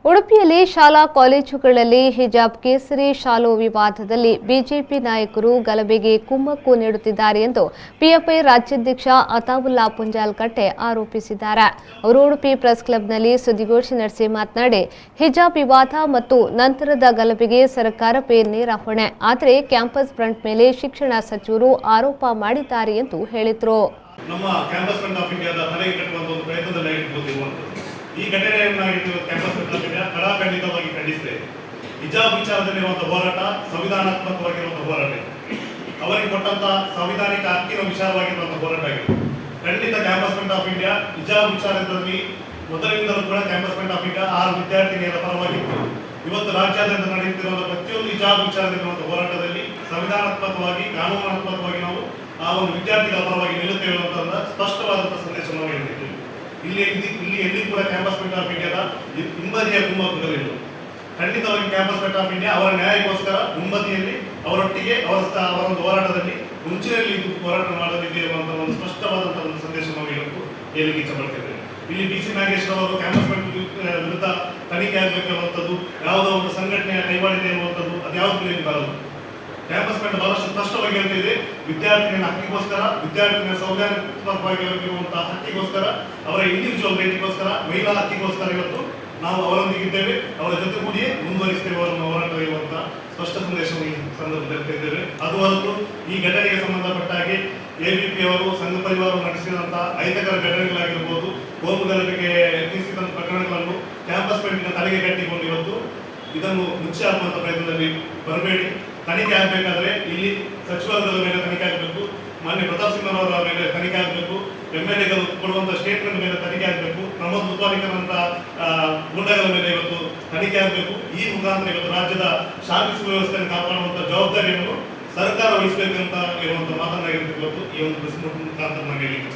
ಉಡುಪಿಯಲ್ಲಿ ಶಾಲಾ ಕಾಲೇಜುಗಳಲ್ಲಿ ಹಿಜಾಬ್ ಕೇಸರಿ ಶಾಲು ವಿವಾದದಲ್ಲಿ ಬಿಜೆಪಿ ನಾಯಕರು ಗಲಭೆಗೆ ಕುಮ್ಮಕ್ಕು ನೀಡುತ್ತಿದ್ದಾರೆ ಎಂದು ಪಿಎಫ್ಐ ರಾಜ್ಯಾಧ್ಯಕ್ಷ ಅತಾವುಲ್ಲಾ ಪುಂಜಾಲ್ಕಟ್ಟೆ ಆರೋಪಿಸಿದ್ದಾರೆ. ಅವರು ಉಡುಪಿ ಪ್ರೆಸ್ ಕ್ಲಬ್ನಲ್ಲಿ ಸುದ್ದಿಗೋಷ್ಠಿ ನಡೆಸಿ ಮಾತನಾಡಿ, ಹಿಜಾಬ್ ವಿವಾದ ಮತ್ತು ನಂತರದ ಗಲಭೆಗೆ ಸರ್ಕಾರವೇ ನೇರ ಹೊಣೆ, ಆದರೆ ಕ್ಯಾಂಪಸ್ ಫ್ರಂಟ್ ಮೇಲೆ ಶಿಕ್ಷಣ ಸಚಿವರು ಆರೋಪ ಮಾಡಿದ್ದಾರೆ ಎಂದು ಹೇಳಿದರು. ನಮ್ಮ ಕ್ಯಾಂಪಸ್ ಫ್ರಂಟ್ ಆಫ್ ಇಂಡಿಯಾದ ತಲೆಗೆ ಕಟ್ಟುವಂತ ಒಂದು ಪ್ರಯತ್ನದಲ್ಲಿ ಈ ಘಟನೆಯನ್ನಾಗಿದ್ದು ಕ್ಯಾಂಪಸ್ ಫ್ರಂಟ್ ಆಫ್ ಇಂಡಿಯಾ ಖಡಾಖಂಡಿತವಾಗಿ ಖಂಡಿಸಿದೆ. ಹಿಜಾಬ್ ವಿಚಾರದಲ್ಲಿರುವಂತಹ ಹೋರಾಟ ಸಂವಿಧಾನಾತ್ಮಕವಾಗಿರುವಂತಹ ಹೋರಾಟ, ಅವರಿಗೆ ಕೊಟ್ಟಂತಹ ಸಂವಿಧಾನಿಕ ಹಕ್ಕಿನ ವಿಚಾರವಾಗಿರುವಂತಹ ಹೋರಾಟ ಆಗಿದೆ. ಖಂಡಿತ ಕ್ಯಾಂಪಸ್ ಫ್ರಂಟ್ ಆಫ್ ಇಂಡಿಯಾ ಹಿಜಾಬ್ ವಿಚಾರದಲ್ಲಿ ಮೊದಲಿನಿಂದಲೂ ಕೂಡ ಕ್ಯಾಂಪಸ್ ಫ್ರಂಟ್ ಆಫ್ ಇಂಡಿಯಾ 6 ವಿದ್ಯಾರ್ಥಿನಿಯರ ಪರವಾಗಿತ್ತು. ಇವತ್ತು ರಾಜ್ಯಾದ್ಯಂತ ನಡೆಯುತ್ತಿರುವ ಪ್ರತಿಯೊಂದು ಹಿಜಾಬ್ ವಿಚಾರದಲ್ಲಿರುವಂತಹ ಹೋರಾಟದಲ್ಲಿ ಸಂವಿಧಾನಾತ್ಮಕವಾಗಿ ಕಾನೂನಾತ್ಮಕವಾಗಿ ನಾವು ಆ ಒಂದು ವಿದ್ಯಾರ್ಥಿಗಳ ಪರವಾಗಿ ನಿಲ್ಲುತ್ತೇವೆ ಅನ್ನುವಂತಹ ಸ್ಪಷ್ಟವಾದಂತಹ ಸಂದೇಶವನ್ನು ನೀಡುತ್ತಿದ್ದೇವೆ. ಇಲ್ಲಿ ಎಲ್ಲಿ ಕೂಡ ಕ್ಯಾಂಪಸ್ ಫ್ರಂಟ್ ಆಫ್ ಇಂಡಿಯಾದ ಹಿಂಬದಿಯ ಕುಮ್ಮಕ್ಕುಗಳಿಲ್ಲ. ಖಂಡಿತವಾಗಿ ಕ್ಯಾಂಪಸ್ ಫ್ರಂಟ್ ಆಫ್ ಇಂಡಿಯಾ ಅವರ ನ್ಯಾಯಕ್ಕೋಸ್ಕರ ಹಿಂಬದಿಯಲ್ಲಿ ಅವರೊಟ್ಟಿಗೆ ಅವರ ಒಂದು ಹೋರಾಟದಲ್ಲಿ ಮುಂಚಿನಲ್ಲಿ ಹೋರಾಟ ಮಾಡಲಿದೆ ಎನ್ನುವಂತಹ ಒಂದು ಸ್ಪಷ್ಟವಾದಂತಹ ಒಂದು ಸಂದೇಶವನ್ನು ಹೇಳಲಿಕ್ಕೆ ಇಷ್ಟಪಡ್ತಿದ್ದೇವೆ. ಇಲ್ಲಿ BC ನಾಗೇಶ್ ಅವರು ಕ್ಯಾಂಪಸ್ ಫ್ರಂಟ್ ವಿರುದ್ಧ ತನಿಖೆ ಆಗಬೇಕೆನ್ನುವಂಥದ್ದು, ಯಾವುದೋ ಒಂದು ಸಂಘಟನೆಯ ಕೈವಾಡಿದೆ ಎನ್ನುವಂಥದ್ದು ಅದು ಯಾವುದು ಬರಲ್ಲ. ಕ್ಯಾಂಪಸ್ ಫ್ರಂಟ್ ಬಹಳಷ್ಟು ಸ್ಪಷ್ಟವಾಗಿ ಹೇಳ್ತಿದೆ, ವಿದ್ಯಾರ್ಥಿನಿಯ ಹಕ್ಕಿಗೋಸ್ಕರ, ವಿದ್ಯಾರ್ಥಿನಿಯ ಸಂವಿಧಾನಾತ್ಮಕವಾಗಿ ಇರುವಂತಹ ಹಕ್ಕಿಗೋಸ್ಕರ, ಅವರ ಇಂಡಿವಿಜುವಲ್ ರೈಟಿಗೋಸ್ಕರ, ಮಹಿಳಾ ಹಕ್ಕಿಗೋಸ್ಕರ ಇವತ್ತು ನಾವು ಅವರೊಂದಿಗೆ ಇದ್ದೇವೆ, ಅವರ ಜೊತೆ ಕೂಡಿಯೇ ಮುಂದುವರಿಸ್ತೇವೆ ಅವರನ್ನು ಹೋರಾಟ ಇರುವಂತಹ ಸ್ಪಷ್ಟ ಸಂದೇಶವನ್ನು ಈ ಸಂದರ್ಭದಲ್ಲಿ ಇದ್ದೇವೆ. ಅದು ಹೊರತು ಈ ಘಟನೆಗೆ ಸಂಬಂಧಪಟ್ಟ ಹಾಗೆ ABP ಅವರು ಸಂಘ ಪರಿವಾರ ನಡೆಸಿದಂತಹ ಅಹಿತಕರ ಘಟನೆಗಳಾಗಿರ್ಬೋದು, ಕೋಮು ಗಲಭೆಗೆ ಯತ್ನಿಸಿದಂತಹ ಪ್ರಕರಣಗಳನ್ನು ಕ್ಯಾಂಪಸ್ ಫ್ರಂಟಿನ ತಲೆಗೆ ಕಟ್ಟಿಕೊಂಡು ಇವತ್ತು ಇದನ್ನು ಮುಚ್ಚಿ ಹಾಕುವಂತ ಪ್ರಯತ್ನದಲ್ಲಿ ಬರಬೇಡಿ. ತನಿಖೆ ಆಗಬೇಕಾದ್ರೆ ಇಲ್ಲಿ ಸಚಿವರುಗಳ ಮೇಲೆ ತನಿಖೆ ಆಗಬೇಕು, ಮಾನ್ಯ ಪ್ರತಾಪ್ ಸಿಂಗ್ ಅವರ ಮೇಲೆ ತನಿಖೆ ಆಗಬೇಕು, MLAಗಳು ಕೊಡುವಂತಹ ಸ್ಟೇಟ್ಮೆಂಟ್ ಮೇಲೆ ತನಿಖೆ ಆಗಬೇಕು, ಪ್ರಮೋದ್ ಮುತಾಲಿಕರಂತಹ ಗುಂಡಗಳ ಮೇಲೆ ಇವತ್ತು ತನಿಖೆ ಆಗಬೇಕು. ಈ ಮುಖಾಂತರ ಇವತ್ತು ರಾಜ್ಯದ ಶಾಂತಿ ಸುವ್ಯವಸ್ಥೆಯನ್ನು ಕಾಪಾಡುವಂತಹ ಜವಾಬ್ದಾರಿಯನ್ನು ಸರ್ಕಾರ ವಹಿಸಬೇಕಂತ ಇರುವಂತಹ ಮಾತನಾಗಿರ್ಬೇಕು. ಇವತ್ತು ಈ ಒಂದು ಪ್ರೆಸ್ ಮುಖಾಂತರ ನಾನು ಹೇಳಿಕ್ಕೆ